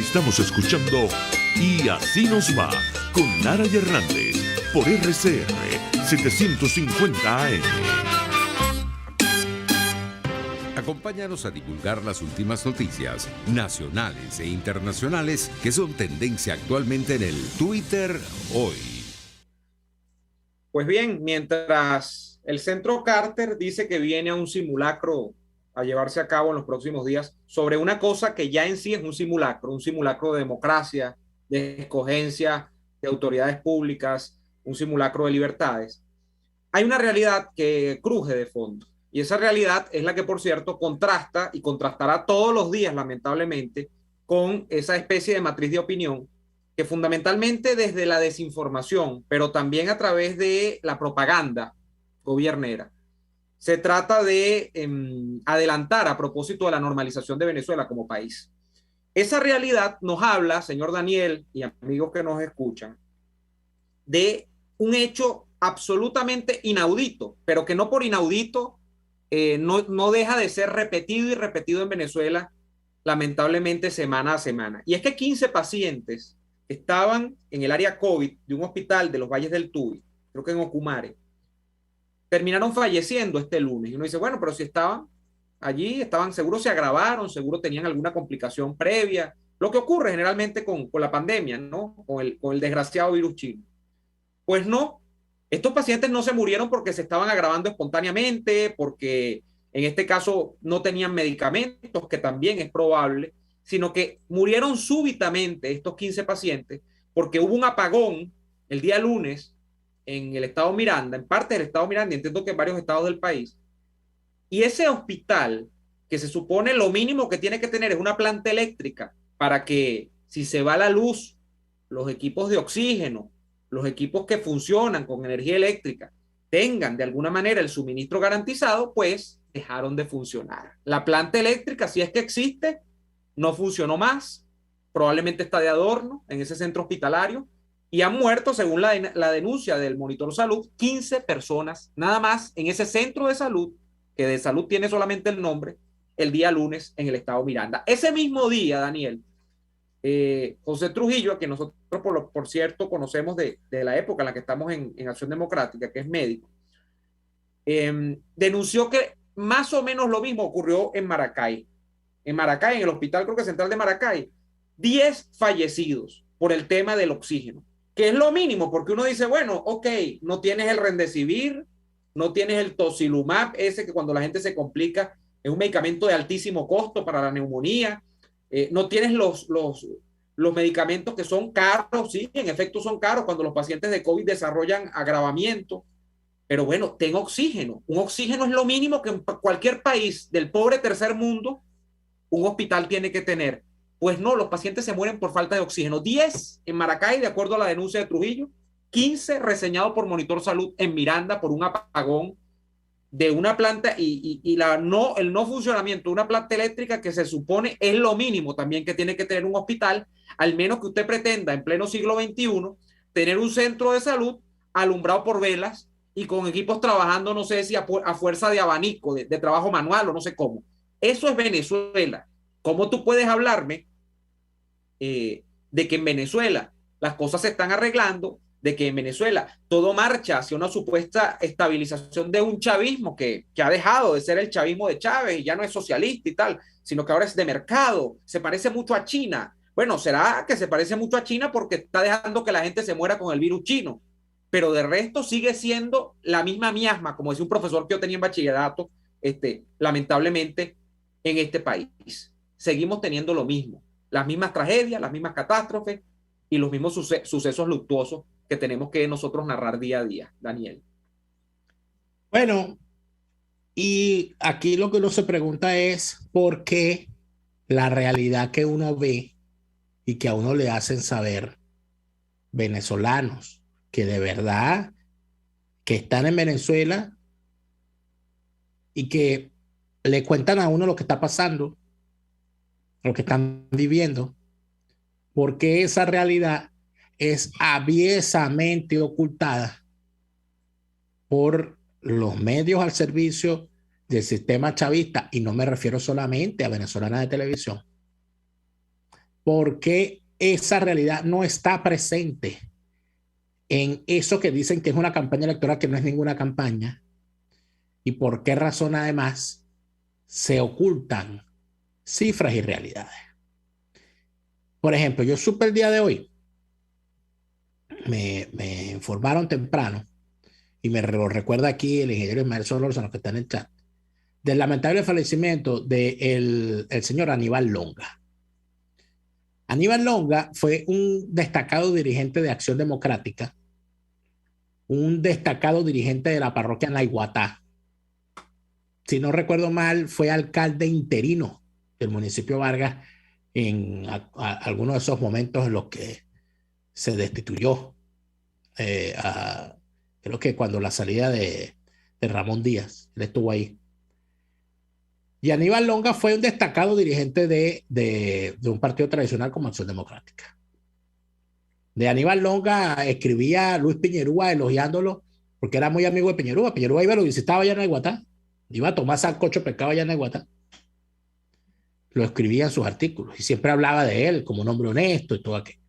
Estamos escuchando Y Así Nos Va con Lara y Hernández por RCR 750 AM. Acompáñanos a divulgar las últimas noticias nacionales e internacionales que son tendencia actualmente en el Twitter hoy. Pues bien, mientras el Centro Carter dice que viene a un simulacro a llevarse a cabo en los próximos días sobre una cosa que ya en sí es un simulacro de democracia, de escogencia de autoridades públicas, un simulacro de libertades, hay una realidad que cruje de fondo. Y esa realidad es la que, por cierto, contrasta y contrastará todos los días, lamentablemente, con esa especie de matriz de opinión que fundamentalmente desde la desinformación, pero también a través de la propaganda gobiernera, se trata de adelantar a propósito de la normalización de Venezuela como país. Esa realidad nos habla, señor Daniel y amigos que nos escuchan, de un hecho absolutamente inaudito, pero que no por inaudito no deja de ser repetido y repetido en Venezuela, lamentablemente semana a semana. Y es que 15 pacientes estaban en el área COVID de un hospital de los Valles del Tuy, creo que en Ocumare, terminaron falleciendo este lunes. Y uno dice, bueno, pero si estaban allí, estaban seguros, se agravaron, seguro tenían alguna complicación previa, lo que ocurre generalmente con la pandemia, ¿no? Con el desgraciado virus chino. Pues no, estos pacientes no se murieron porque se estaban agravando espontáneamente, porque en este caso no tenían medicamentos, que también es probable, sino que murieron súbitamente estos 15 pacientes porque hubo un apagón el día lunes en el estado Miranda, en parte del estado Miranda, entiendo que en varios estados del país, y ese hospital, que se supone lo mínimo que tiene que tener es una planta eléctrica para que si se va la luz, los equipos de oxígeno, los equipos que funcionan con energía eléctrica tengan de alguna manera el suministro garantizado, pues dejaron de funcionar. La planta eléctrica, si es que existe, no funcionó más, probablemente está de adorno en ese centro hospitalario y han muerto, según la denuncia del Monitor Salud, 15 personas nada más en ese centro de salud, que de salud tiene solamente el nombre, el día lunes en el estado Miranda. Ese mismo día, Daniel, José Trujillo, que nosotros, por cierto, conocemos de la época en la que estamos en Acción Democrática, que es médico, denunció que más o menos lo mismo ocurrió en Maracay. En Maracay, en el hospital, creo que central de Maracay, 10 fallecidos por el tema del oxígeno, que es lo mínimo, porque uno dice, bueno, ok, no tienes el Remdesivir, no tienes el Tocilumab, ese que cuando la gente se complica es un medicamento de altísimo costo para la neumonía, no tienes los medicamentos que son caros, sí, en efecto son caros cuando los pacientes de COVID desarrollan agravamiento, pero bueno, ten oxígeno. Un oxígeno es lo mínimo que en cualquier país del pobre tercer mundo un hospital tiene que tener. Pues no, los pacientes se mueren por falta de oxígeno. 10 en Maracay, de acuerdo a la denuncia de Trujillo, 15 reseñados por Monitor Salud en Miranda por un apagón de una planta y el no funcionamiento de una planta eléctrica que se supone es lo mínimo también que tiene que tener un hospital, al menos que usted pretenda en pleno siglo XXI tener un centro de salud alumbrado por velas y con equipos trabajando, no sé si a fuerza de abanico, de trabajo manual o no sé cómo. Eso es Venezuela. ¿Cómo tú puedes hablarme de que en Venezuela las cosas se están arreglando, de que en Venezuela todo marcha hacia una supuesta estabilización de un chavismo que ha dejado de ser el chavismo de Chávez y ya no es socialista y tal, sino que ahora es de mercado, se parece mucho a China? Bueno, será que se parece mucho a China porque está dejando que la gente se muera con el virus chino, pero de resto sigue siendo la misma miasma, como decía un profesor que yo tenía en bachillerato, lamentablemente en este país. Seguimos teniendo lo mismo, las mismas tragedias, las mismas catástrofes y los mismos sucesos luctuosos que tenemos que nosotros narrar día a día, Daniel. Bueno, y aquí lo que uno se pregunta es por qué la realidad que uno ve y que a uno le hacen saber venezolanos que de verdad que están en Venezuela y que le cuentan a uno lo que está pasando, lo que están viviendo, porque esa realidad es aviesamente ocultada por los medios al servicio del sistema chavista, y no me refiero solamente a Venezolana de Televisión, por qué esa realidad no está presente en eso que dicen que es una campaña electoral que no es ninguna campaña, y por qué razón además se ocultan cifras y realidades. Por ejemplo, yo supe el día de hoy, me informaron temprano, y me lo recuerda aquí el ingeniero Ismael Solórzano, que está en el chat, del lamentable fallecimiento del el señor Aníbal Longa. Aníbal Longa fue un destacado dirigente de Acción Democrática, un destacado dirigente de la parroquia Naiguatá. Si no recuerdo mal, fue alcalde interino del municipio Vargas en algunos de esos momentos en los que se destituyó, creo que cuando la salida de Ramón Díaz, él estuvo ahí. Y Aníbal Longa fue un destacado dirigente de un partido tradicional como Acción Democrática. De Aníbal Longa escribía Luis Piñerúa elogiándolo, porque era muy amigo de Piñerúa. Piñerúa iba, lo visitaba allá en Naiguatá, iba a tomar sancocho de pescado allá en Naiguatá. Lo escribía en sus artículos y siempre hablaba de él como un hombre honesto y todo aquello.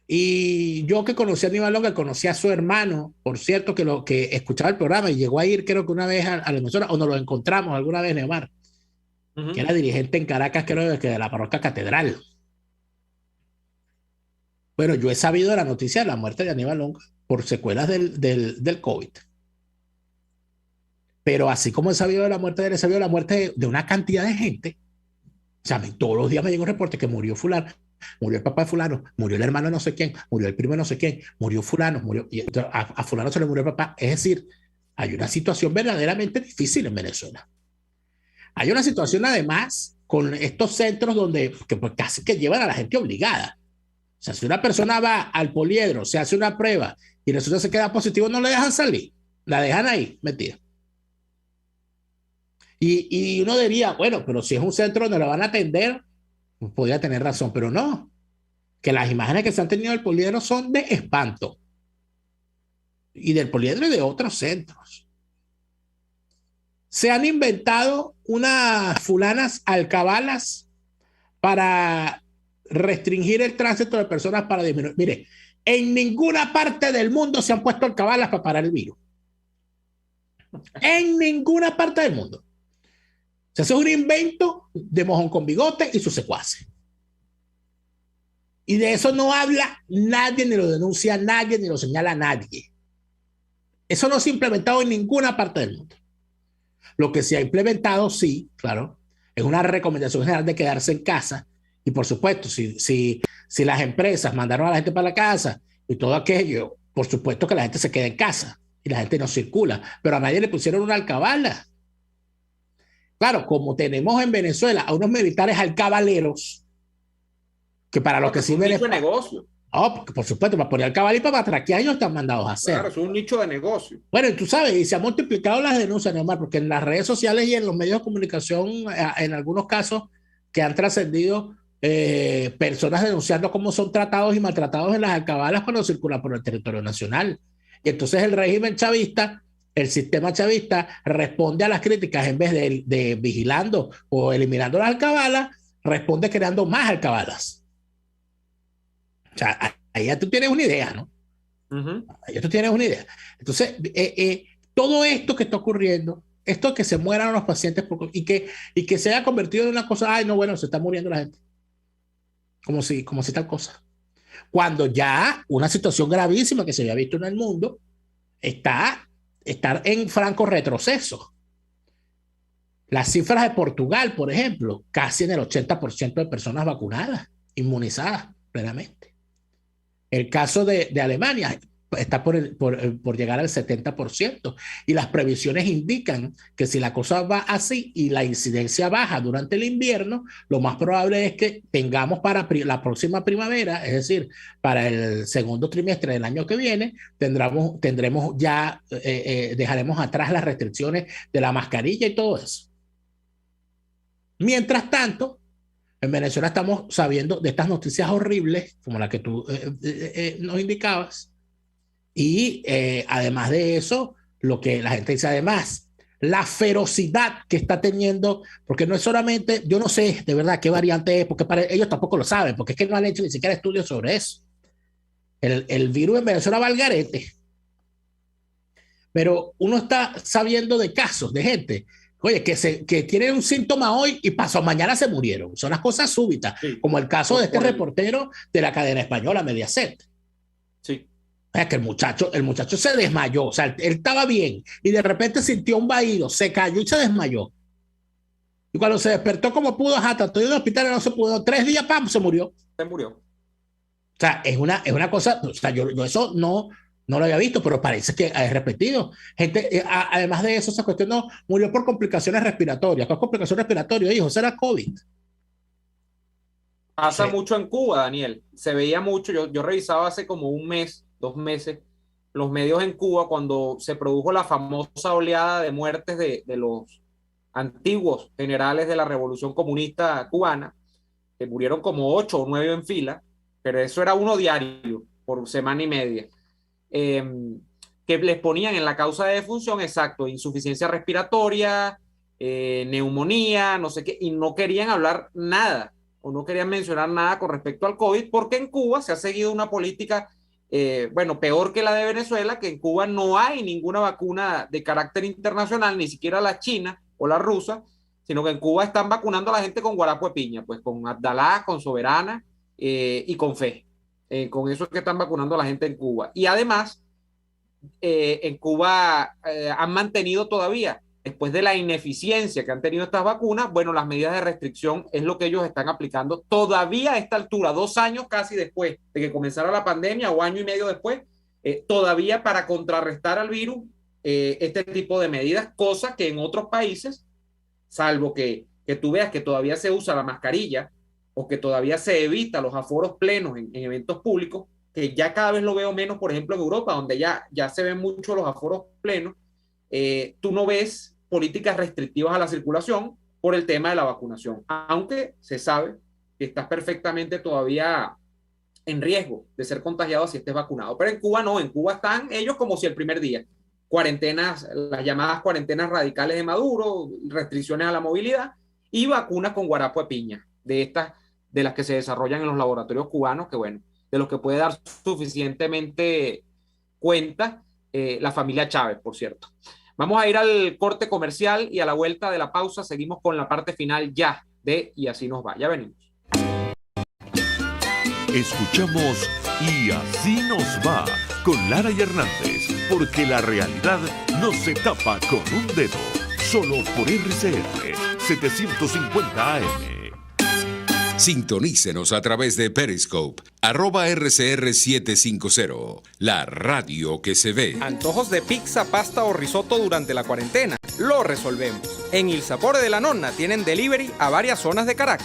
Y yo que conocí a Aníbal Longa, conocí a su hermano, por cierto, que escuchaba el programa y llegó a ir, creo que una vez a la emisora, o nos lo encontramos alguna vez, Neomar, que era dirigente en Caracas, creo que de la parroquia Catedral. Bueno, yo he sabido de la noticia de la muerte de Aníbal Longa por secuelas del COVID. Pero así como he sabido de la muerte de él, he sabido de la muerte de una cantidad de gente. O sea, todos los días me llega un reporte que murió fulano, murió el papá de fulano, murió el hermano de no sé quién, murió el primo de no sé quién, murió fulano, y a fulano se le murió el papá. Es decir, hay una situación verdaderamente difícil en Venezuela. Hay una situación además con estos centros donde pues, casi que llevan a la gente obligada. O sea, si una persona va al poliedro, se hace una prueba y resulta que se queda positivo, no le dejan salir, la dejan ahí metida. Y uno diría, bueno, pero si es un centro donde la van a atender, pues podría tener razón, pero no. Que las imágenes que se han tenido del poliedro son de espanto. Y del poliedro y de otros centros. Se han inventado unas fulanas alcabalas para restringir el tránsito de personas para disminuir. Mire, en ninguna parte del mundo se han puesto alcabalas para parar el virus. En ninguna parte del mundo. O sea, eso es un invento de Mojón con Bigote y sus secuaces. Y de eso no habla nadie, ni lo denuncia nadie, ni lo señala nadie. Eso no se ha implementado en ninguna parte del mundo. Lo que se ha implementado, sí, claro, es una recomendación general de quedarse en casa. Y por supuesto, si las empresas mandaron a la gente para la casa y todo aquello, por supuesto que la gente se queda en casa y la gente no circula. Pero a nadie le pusieron una alcabala. Claro, como tenemos en Venezuela a unos militares alcabaleros, que para los que sirven es un negocio. Oh, por supuesto, para poner alcabala y para matraquear ellos están mandados a hacer. Claro, es un nicho de negocio. Bueno, y tú sabes, y se han multiplicado las denuncias, Neomar, porque en las redes sociales y en los medios de comunicación, en algunos casos que han trascendido, personas denunciando cómo son tratados y maltratados en las alcabalas cuando circulan por el territorio nacional. Y entonces el régimen chavista, el sistema chavista, responde a las críticas en vez de vigilando o eliminando las alcabalas, responde creando más alcabalas. O sea, ahí ya tú tienes una idea, ¿no? Ahí ya tú tienes una idea. Entonces, todo esto que está ocurriendo, esto que se mueran los pacientes y que se haya convertido en una cosa, ay, no, bueno, se está muriendo la gente. Como si tal cosa. Cuando ya una situación gravísima que se había visto en el mundo está en franco retroceso. Las cifras de Portugal, por ejemplo, casi en el 80% de personas vacunadas, inmunizadas plenamente. El caso de Alemania está por llegar al 70%, y las previsiones indican que si la cosa va así y la incidencia baja durante el invierno, lo más probable es que tengamos para la próxima primavera, es decir, para el segundo trimestre del año que viene, tendremos ya, dejaremos atrás las restricciones de la mascarilla y todo eso. Mientras tanto, en Venezuela estamos sabiendo de estas noticias horribles, como la que tú nos indicabas, y además de eso, lo que la gente dice además, la ferocidad que está teniendo, porque no es solamente, yo no sé de verdad qué variante es, porque ellos tampoco lo saben, porque es que no han hecho ni siquiera estudios sobre eso. El virus en Venezuela va al garete, pero uno está sabiendo de casos de gente, oye, que tienen un síntoma hoy y pasó mañana se murieron. Son las cosas súbitas, sí, como el caso de este reportero de la cadena española Mediaset. Sí. Es que el muchacho se desmayó, o sea, él estaba bien y de repente sintió un vaído, se cayó y se desmayó. Y cuando se despertó como pudo, trató de ir al hospital y no se pudo. 3 días, ¡pam!, se murió. Se murió. O sea, es una cosa, o sea, yo eso no lo había visto, pero parece que es repetido. Gente, además de eso, esa cuestión no murió por complicaciones respiratorias. ¿Cuál complicación respiratoria? Hijo, será COVID. Pasa mucho en Cuba, Daniel. Se veía mucho. Yo revisaba hace como 1 mes, 2 meses, los medios en Cuba cuando se produjo la famosa oleada de muertes de los antiguos generales de la Revolución Comunista Cubana, que murieron como 8 o 9 en fila, pero eso era uno diario por semana y media, que les ponían en la causa de defunción, exacto, insuficiencia respiratoria, neumonía, no sé qué, y no querían hablar nada, o no querían mencionar nada con respecto al COVID, porque en Cuba se ha seguido una política, bueno, peor que la de Venezuela, que en Cuba no hay ninguna vacuna de carácter internacional, ni siquiera la china o la rusa, sino que en Cuba están vacunando a la gente con guarapo de piña, pues con Abdalá, con Soberana y con Fe. Con eso es que están vacunando a la gente en Cuba. Y además, en Cuba han mantenido todavía, después de la ineficiencia que han tenido estas vacunas, bueno, las medidas de restricción es lo que ellos están aplicando todavía a esta altura, 2 años casi después de que comenzara la pandemia o año y medio después, todavía para contrarrestar al virus este tipo de medidas, cosa que en otros países, salvo que tú veas que todavía se usa la mascarilla o que todavía se evita los aforos plenos en eventos públicos, que ya cada vez lo veo menos, por ejemplo, en Europa, donde ya se ven mucho los aforos plenos, tú no ves políticas restrictivas a la circulación por el tema de la vacunación, aunque se sabe que estás perfectamente todavía en riesgo de ser contagiado si estés vacunado. Pero en Cuba no, en Cuba están ellos como si el primer día. Cuarentenas, las llamadas cuarentenas radicales de Maduro, restricciones a la movilidad y vacunas con guarapo de piña, de las que se desarrollan en los laboratorios cubanos, que bueno, de los que puede dar suficientemente cuenta la familia Chávez, por cierto. Vamos a ir al corte comercial y a la vuelta de la pausa seguimos con la parte final ya de Y Así Nos Va. Ya venimos. Escuchamos Y Así Nos Va con Lara y Hernández, porque la realidad no se tapa con un dedo, solo por RCR 750 AM. Sintonícenos a través de Periscope, @RCR750, la radio que se ve. Antojos de pizza, pasta o risotto durante la cuarentena. Lo resolvemos. En Il Sapore de la Nonna tienen delivery a varias zonas de Caracas.